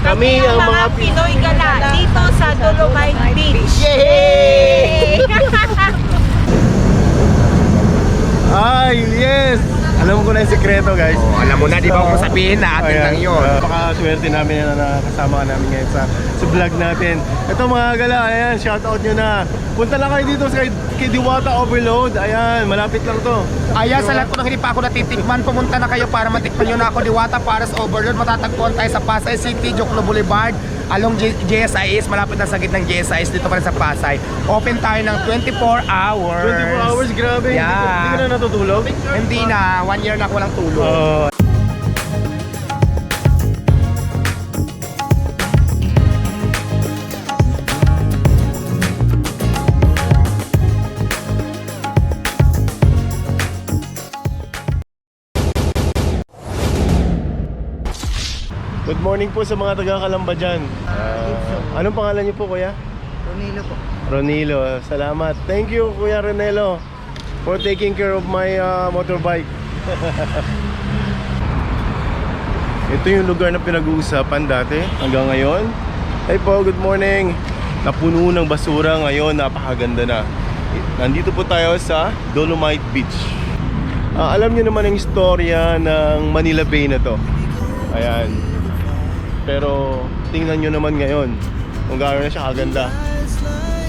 Kami ang mga Pinoy Gala dito sa Dolomite Beach. Yay! Ay, yes! Alam ko na yung sikreto, guys. Alam mo na, di ba kung sabihin na atin lang yun. Napakaswerte namin na nakasama ka namin ngayon sa vlog natin. Ito mga gala, ayan, shoutout nyo na. Punta lang kayo dito sa kay Diwata Overload. Ayan, malapit lang to. Ayan, sa lahat po nang hindi pa ako natitikman, pumunta na kayo para matikman nyo na ako. Diwata para sa Overload. Matatagpuan tayo sa Pasay City, Joklo Boulevard, along GSIS, malapit na sa gitnang GSIS dito pa rin sa Pasay. Open tayo ng 24 hours. 24 hours, grabe. Yeah. Hindi ka na natutulog? Hindi na, 1 year na ako walang tulog. Good morning po sa mga taga-Kalamba dyan. Anong pangalan niyo po, kuya? Ronilo po. Ronilo, salamat. Thank you, Kuya Ronelo, for taking care of my motorbike. Ito yung lugar na pinag-uusapan dati hanggang ngayon. Hey po, good morning. Napuno ng basura ngayon, napakaganda na. Nandito po tayo sa Dolomite Beach. Alam niyo naman ang istorya ng Manila Bay na to. Ayan. Pero tingnan nyo naman ngayon kung gaano na siya kaganda.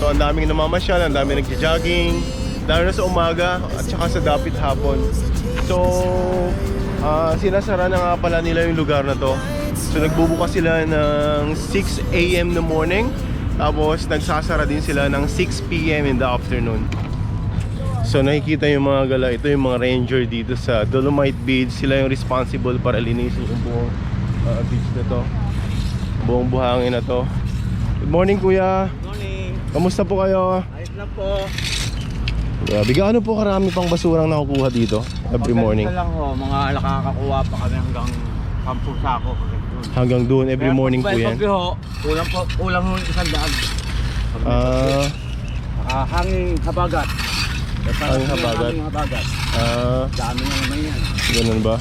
So ang daming namamasyal, ang daming nagja-jogging, lalo na sa umaga at saka sa dapit hapon. So sinasara na nga pala nila yung lugar na to. So nagbubukas sila ng 6 AM in the morning, tapos nagsasara din sila ng 6 PM in the afternoon. So nakikita yung mga gala, ito yung mga ranger dito sa Dolomite Beach. Sila yung responsible para linisin yung buong beach na to, buong buhangin na to. Good morning, kuya. Good morning. Kamusta po kayo? Ayos lang po. Grabe, gaano po karami pang basurang nakukuha dito every morning? Pagkalit na lang ho, mga nakakakuha pa kami hanggang 10 sako. Hanggang doon every morning po yan? Pag ho, kulang ho 100. Hanging habagat. Hanging habagat? Hanging habagat. Dami na naman yan. Ganun ba?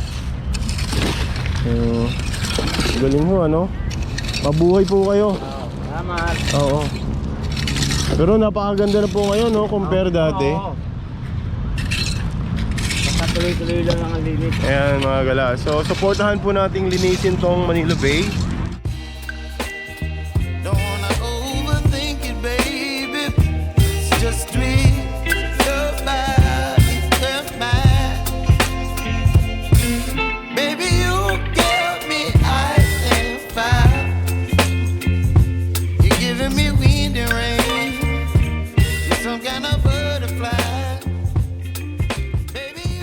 Galing ho, ano? Mabuhay po kayo. Salamat. Oo. Pero napakaganda na po ngayon, no? Compare dati. Basta tuloy-tuloy lang ang linis. Ayan mga gala. So, supportahan po nating linisin tong Manila Bay. Don't wanna overthink it, baby. It's just dream your body, your mind. Baby, you give me ice and fire. You're giving me wind and rain. You're some kind of butterfly. Baby,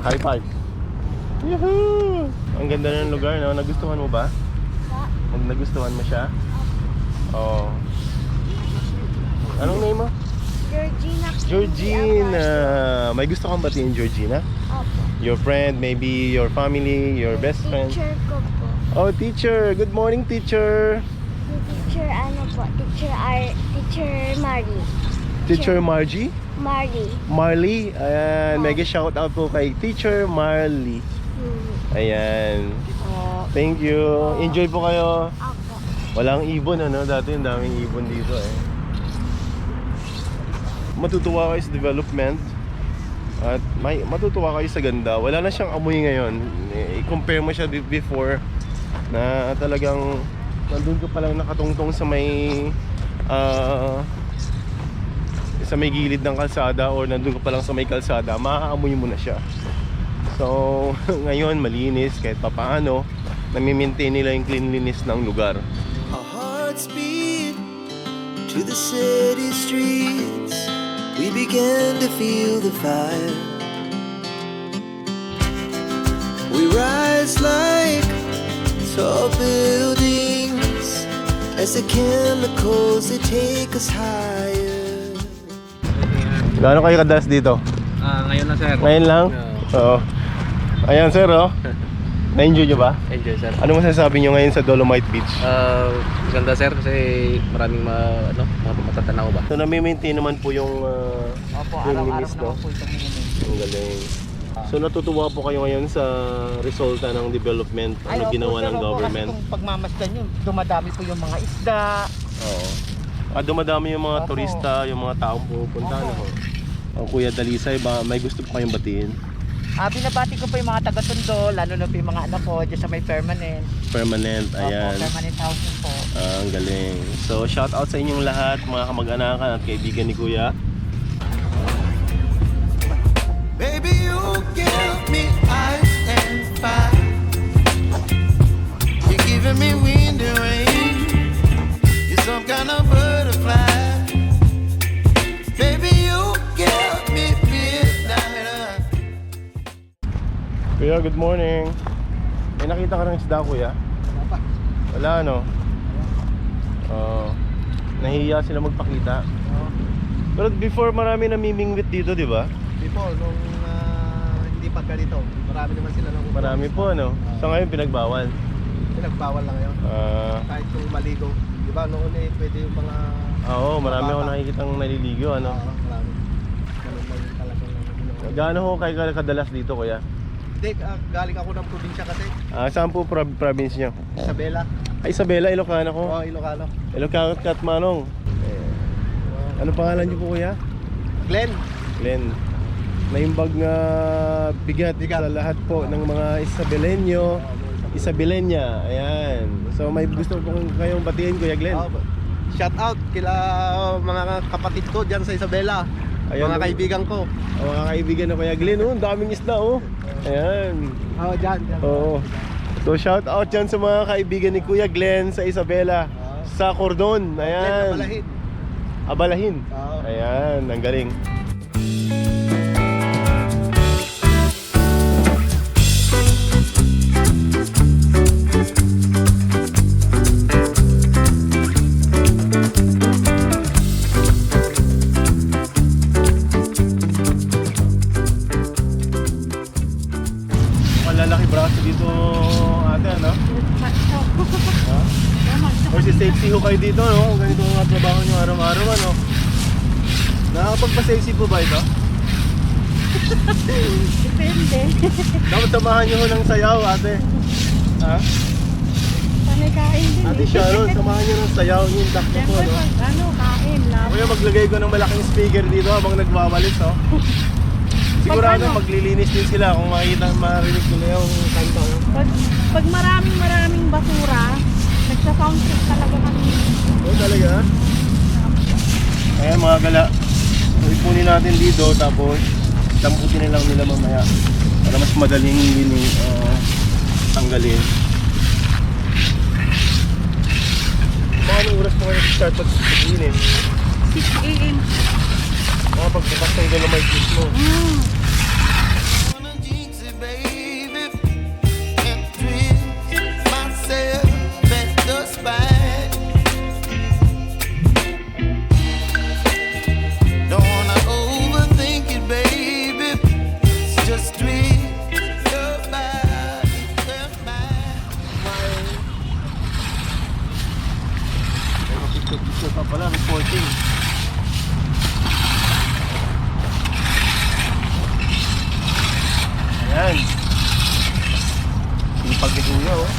High five. Yahoo! Ang ganda ng lugar, no? Nagustuhan mo ba? Nagustuhan mo siya? Oo. Anong name mo? Georgina. Georgina. May gusto kang batiin, Georgina? Opo. Your friend, maybe your family, your best friend. Teacher ko po. Oh, teacher. Good morning, teacher. Yung teacher ano po? Teacher Mari. Teacher Margie? Mari. Marley. Ayan. Mega shout out po kay Teacher Marley. Ayan. Thank you. Enjoy po kayo. Opo. Walang ibon, ano? Dati yung daming ibon dito, eh. Matutuwa kayo sa development at matutuwa kayo sa ganda. Wala na siyang amoy ngayon. I-compare mo siya before na talagang nandun ka palang nakatungtong sa may gilid ng kalsada, or nandun ka palang sa may kalsada, maaamoy mo na siya. So ngayon malinis kahit papaano, nami-maintain nila yung cleanliness ng lugar. our hearts beat to the city streets. We began to feel the fire. We rise like tall buildings as the chemicals they take us higher. Gaano kayo kadalas dito? Ngayon na sir. Ngayon lang? Oo. Ayan sir, oh. Na-enjoy nyo ba? Enjoy sir. Ano masasabi nyo ngayon sa Dolomite Beach? Ganda sir kasi maraming mga matatanaw ba. So nami-maintain naman po yung Opo, cleanliness, araw-araw no? naman po itong Ang galing. So natutuwa po kayo ngayon sa resulta ng development na ginawa ng government? Kasi kung pagmamasdan yun, dumadami po yung mga isda. Oo. Dumadami yung mga Opo. turista, yung mga taong pumupunta. Opo. Ano? Kuya Dalisay, may gusto pa kayong batiin? Binabati ko po yung mga taga-Tondo, lalo na po yung mga anak ko dyan sa may permanent. Permanent, ayan. Opo, permanent housing po. Ang galing. So shout out sa inyong lahat, mga kamag-anakan at kaibigan ni Kuya. Baby, you give me ice and fire. You're giving me wind and rain. You're some kind of butterfly. Baby, you give me midnight. Kuya, good morning. May nakita ka ng isda, Kuya? Wala, no? Nahihiya sila magpakita. Pero before, marami namimingwit dito, di ba? Before, nung hindi pa ganito, marami naman sila nang Marami po, no? So ngayon, pinagbawal. Pinagbawal lang yun. Kahit kung maligo. Di ba, noon pwede yung mga... Oo, marami Bata. ako nakikitang naliligo, ano? Marami. Ganun lang yung talagang... Gaano ho kayo kadalas dito, Kuya? Hindi, galing ako ng probinsya kasi. Saan po province nyo? Isabela. Ay, Isabela, Ilocano ko. Oo, Ilocano. Ilocano at Katmanong. Ano pangalan niyo po, Kuya? Glenn. Glenn. Naimbag nga bigat sa lahat po ng mga Isabelenyo. Isabelenya, ayan. So may gusto po kayong batiin, Kuya Glenn? Shout out kila mga kapatid ko dyan sa Isabela. Ayan, Mga kaibigan ko. Mga kaibigan na Kuya Glenn, ang daming isda, oh. Ayan. Oo, dyan. Oo. So shout out dyan sa mga kaibigan ni Kuya Glenn sa Isabela. Sa Cordon, ayan. Abalahin. Abalahin. Oo. Ayan, ang galing. Malalaki braso dito, ate, ano? Ha? Or si sexy ho kayo dito, no? Ganito ang trabaho nyo araw-araw, ano? Nakakapagpa-sexy po ba ito? Depende. Dapat samahan nyo ho ng sayaw, ate. Ha? Panay kain din Ate Sharon, samahan nyo ng sayaw, yung dak nyo po, Siyempre, no? kain lang. Kuya, maglagay ko ng malaking speaker dito habang nagwawalis, no? Sigurado maglilinis din sila kung makita, marinig nila yung kanta, no? Pag maraming basura, nagsa-sound check talaga kami. Oo, talaga? Ayan mga gala, so ipunin natin dito tapos damputin na lang nila mamaya para mas madaling tanggalin. Mga anong oras po kayo start pag-inis? 6 a.m. Mga pagbukas ng dolomite mismo. Wanna jinx it, baby, and twist myself at the spine. Don't wanna overthink it, baby. It's just twist your body and mine. May mapicture pa pala, reporting. Ayan. Sipag ni Kuya, oh.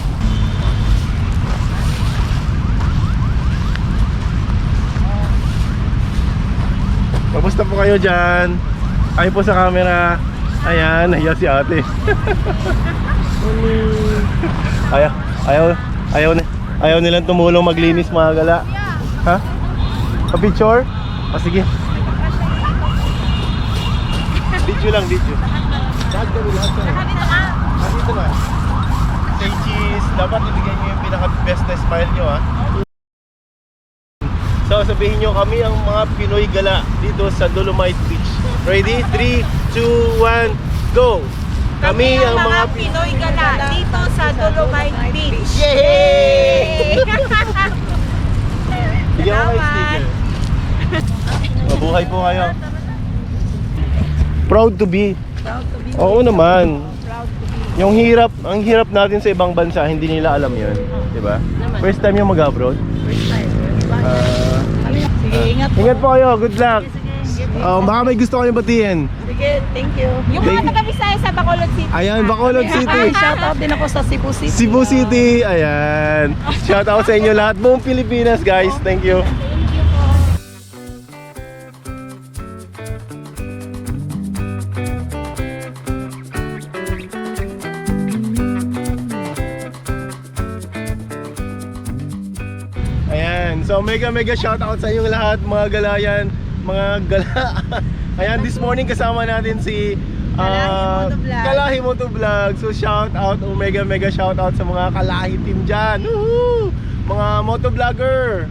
Kamusta po kayo dyan? Kayo po sa camera. Ayan, nahiya si ate. Ayaw nilang tumulong maglinis mga gala. Ha? Pa-picture? Sige. Video lang, video. Lahat kami lahat ka. Dito na. Say cheese. Dapat ibigay nyo yung pinaka-best na smile nyo, ha? So sabihin nyo kami ang mga Pinoy gala dito sa Dolomite Beach. Ready? 3, 2, 1, go! Kami ang mga Pinoy gala dito sa Dolomite Beach. Yay! Bigyan ko kayo sticker. Mabuhay po kayo. Proud to be. Oo naman. Yung hirap, ang hirap natin sa ibang bansa, hindi nila alam yun. Diba? First time yung mag-abroad? First time. Sige, ingat po. Ingat po kayo, good luck. Baka may gusto kayong batiin. Sige, thank you. Yung mga taga-Bisaya sa Bacolod City. Ayan, Bacolod City. Shoutout din ako sa Cebu City. Cebu City, ayan. Shout out sa inyo lahat, buong Pilipinas guys. Thank you. Ayan, so mega shout out sa inyo lahat mga galayan, mga gala. Ayan, this morning kasama natin si Kalahi Moto Vlog. So shout out, mega shout out sa mga Kalahi team dyan. Woohoo! Mga motovlogger,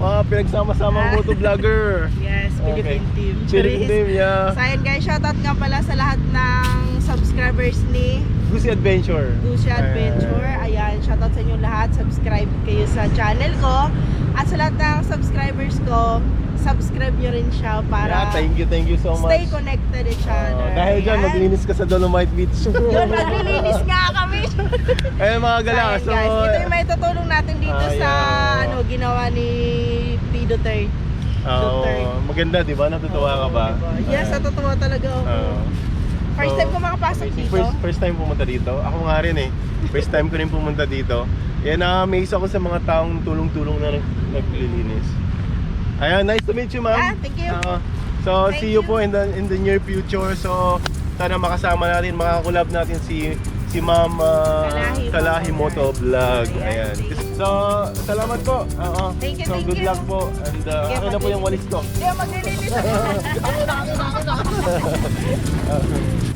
mga pinagsama-samang motovlogger. Yes, Philippine team. Philippine team, yeah. So ayun guys, shoutout nga pala sa lahat ng subscribers ni Gucci Adventure. Gucci Adventure. Ayan, shoutout sa inyo lahat. Subscribe kayo sa channel ko. At sa lahat ng subscribers ko, subscribe nyo rin siya para Yeah, thank you so much. stay connected each other. Dahil dyan, Ayan. maglinis ka sa Dolomite Beach. Yun, maglilinis nga kami. Ayun mga gala, Ayan, so... guys, ito yung may tutulong natin dito sa yeah. ginawa ni P. Duterte. Maganda, di ba? Natutuwa ka ba? Yes, natutuwa talaga ako. First time ko makapasok dito. First time pumunta dito. Ako nga rin eh. First time ko rin pumunta dito. Yan, na-amaze ako sa mga taong tulong-tulong na naglilinis. Ayan, nice to meet you, ma'am. Thank you. So, Thank see you you. po in the near future. So, sana makasama natin, makakulab natin si Ma'am Kalahi Moto Vlog. Ayan. So, salamat po. Thank you, So, thank good you. luck po. And akin na po yung walis ko. Hindi, maglilinis ako.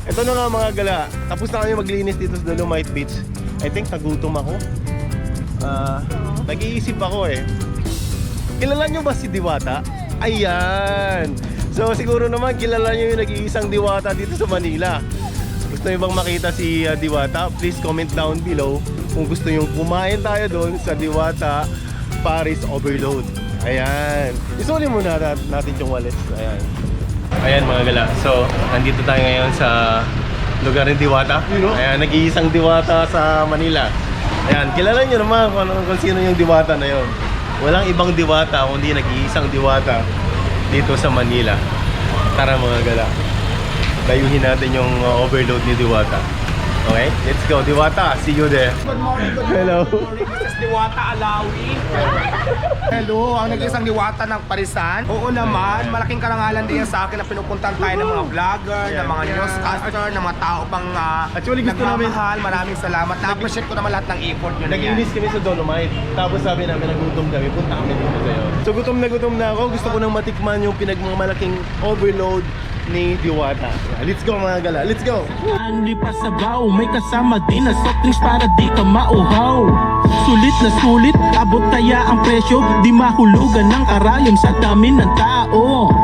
Ito na nga mga gala. Tapos na kami maglinis dito sa Dolomite Beach. I think nagutom ako. Nag-iisip ako eh. Kilala nyo ba si Diwata? Ayan! So siguro naman kilala nyo yung nag-iisang Diwata dito sa Manila. Gusto nyo bang makita si Diwata? Please comment down below kung gusto nyo kumain tayo doon sa Diwata Paris Overload. Ayan. Isuli muna natin yung wallet. Ayan. Ayan mga gala. So, nandito tayo ngayon sa lugar ng Diwata. Ayan, nag-iisang Diwata sa Manila. Ayan, kilala nyo naman kung sino yung Diwata na yon. Walang ibang Diwata kundi nag-iisang Diwata dito sa Manila. Tara mga gala. Dayuhin natin yung overload ni Diwata. Okay? Let's go, Diwata. See you there. Good morning, Hello. This is Diwata Alawi. Hello, ang nag-isang Diwata ng Parisan. Oo naman, malaking karangalan din yan sa akin na pinupuntahan tayo ng mga vlogger, ng mga newscaster, ng mga tao pang Actually, gusto namin- nagmamahal. Maraming salamat. Na-appreciate ko naman lahat ng effort nyo na yan. Nag-inis kami sa Dolomite. Tapos sabi namin, nagutom kami. Punta kami dito sa'yo. So gutom na ako. Gusto ko nang matikman yung pinagmamalaking overload ni Diwata. Let's go mga gala. Let's go! Hindi pa sabaw, may kasama din na soft drinks para di ka mauhaw. Sulit na sulit, abot kaya ang presyo, di mahulugan ng karayom sa dami ng tao.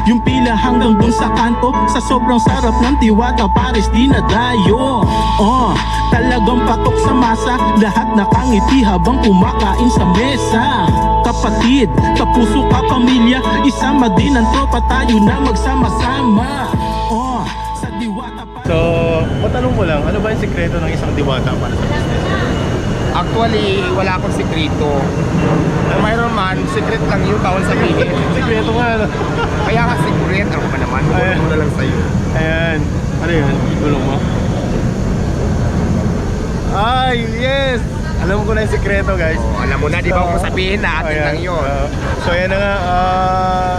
Yung pila hanggang dun sa kanto, sa sobrang sarap ng Diwata Paris di na dayo. Talagang patok sa masa, lahat nakangiti habang kumakain sa mesa. Kapatid, kapuso, kapamilya, isama din ang tropa, tayo na magsama-sama. Sa Diwata Paris. So, matanong mo lang, ano ba yung sikreto ng isang Diwata para sa business? Actually, wala akong sikreto. Kung mayroon man, secret lang yun, bawal sabihin. Sikreto nga, ano? Kaya nga secret, ano ba naman? Ayan. Tulong na lang sa'yo. Ayan. Ano yun? Gulong mo? Ay, yes! Alam ko na yung sikreto, guys. Alam mo na, di ba kung sabihin na atin Ayan. lang yun. So ayan na nga,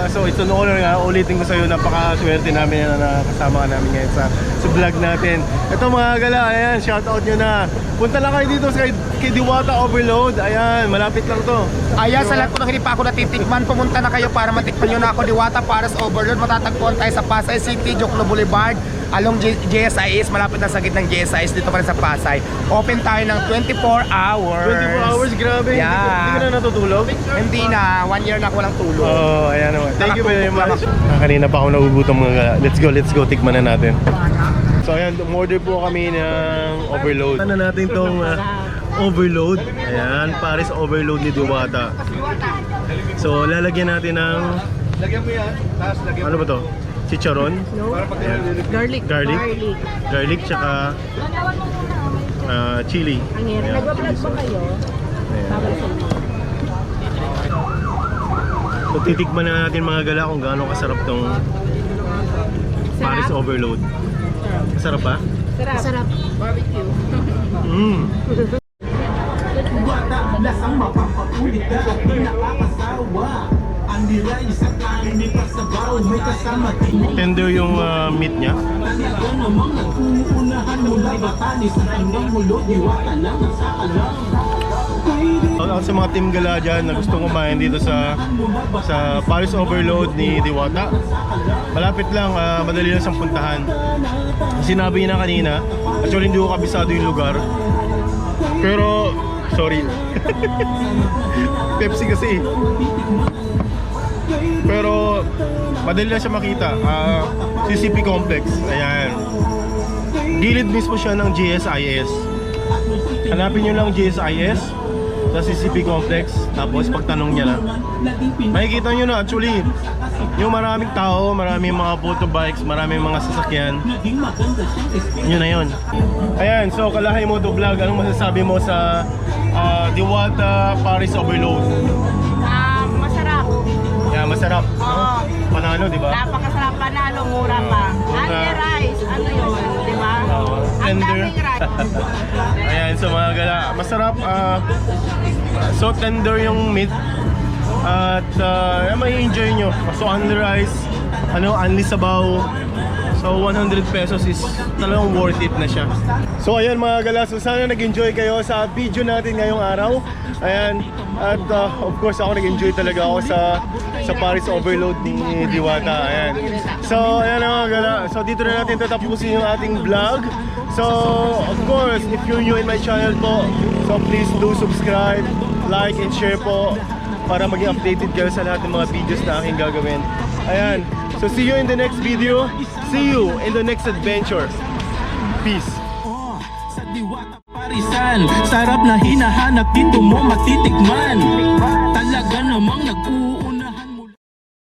so it's an honor nga, ulitin ko sa'yo, napaka-swerte namin na nakasama ka namin ngayon sa vlog natin. Ito mga gala, ayan, shoutout nyo na. Punta lang kayo dito sa kay Diwata Overload, ayan, malapit lang to. Ayan, sa lahat po ng hindi pa ako natitikman, pumunta na kayo para matikman nyo na ako. Diwata Paris Overload, matatagpuan tayo sa Pasay City, Jokno Boulevard, along GSIS, malapit na sa gitnang GSIS, dito pa rin sa Pasay. Open tayo ng 24 hours. 24 hours, grabe, hindi ka na natutulog? Hindi na, 1 year na ako walang tulog. Oh, ayan naman. Thank you very Nakatulog much. Kanina pa ako nagugutom mga gala. Let's go, tikman na natin. So ayan, umorder po kami ng overload. Ano natin tong overload. Ayan, Paris Overload ni Diwata. So lalagyan natin ng... Lagyan mo yan, tapos lagyan Ano ba to? Chicharon? Ayan. Garlic tsaka chili. Ayan. Nag-vlog ba kayo? Ayan. So titikman na natin mga gala kung gaano kasarap tong Paris Overload. Masarap ba? Sarap. Barbecue. Diwata, lasang mapapaulit ka at di nakakasawa. Ang nilay sa kain pa sa baw, may kasama din. Tender yung meat niya. Talaga namang nag-uunahan mula Batanes hanggang Mulo, Diwata lang at sa alam. Ako sa mga team gala dyan na gustong kumain dito sa Paris Overload ni Diwata. Malapit lang, madali lang siyang puntahan. Sinabi niya na kanina, actually hindi ko kabisado yung lugar. Pero, sorry. Pepsi kasi. Pero, madali lang siya makita. CCP Complex, ayan. Gilid mismo siya ng GSIS. Hanapin nyo lang GSIS sa CCP Complex, tapos pagtanong niya na, makikita nyo na actually yung maraming tao, maraming mga photo-bikes, maraming mga sasakyan. Yun na yun. Ayan, so Kalahay Moto Vlog, anong masasabi mo sa Diwata Paris Overload? Masarap. Yeah, masarap. Oo. Panalo, di ba? Napakasarap, panalo, mura pa. Only rice, ano yun, di ba? Ang Tender. daming rice. Ayan, so mga gala, masarap. So tender yung meat. At may enjoy nyo. So only rice, only sabaw. So 100 pesos is talagang worth it na siya. So ayan mga gala, so sana nag-enjoy kayo sa video natin ngayong araw. Ayan, at of course ako nag-enjoy talaga ako sa Paris Overload ni Diwata. Ayan. So ayan mga gala, so dito na natin tatapusin yung ating vlog. So of course, if you're new in my channel po, so please do subscribe, like and share po para maging updated kayo sa lahat ng mga videos na aking gagawin. Ayan. So see you in the next video. See you in the next adventure. Peace. Sa Diwata Parisan, sarap na hinahanap dito mo matitikman.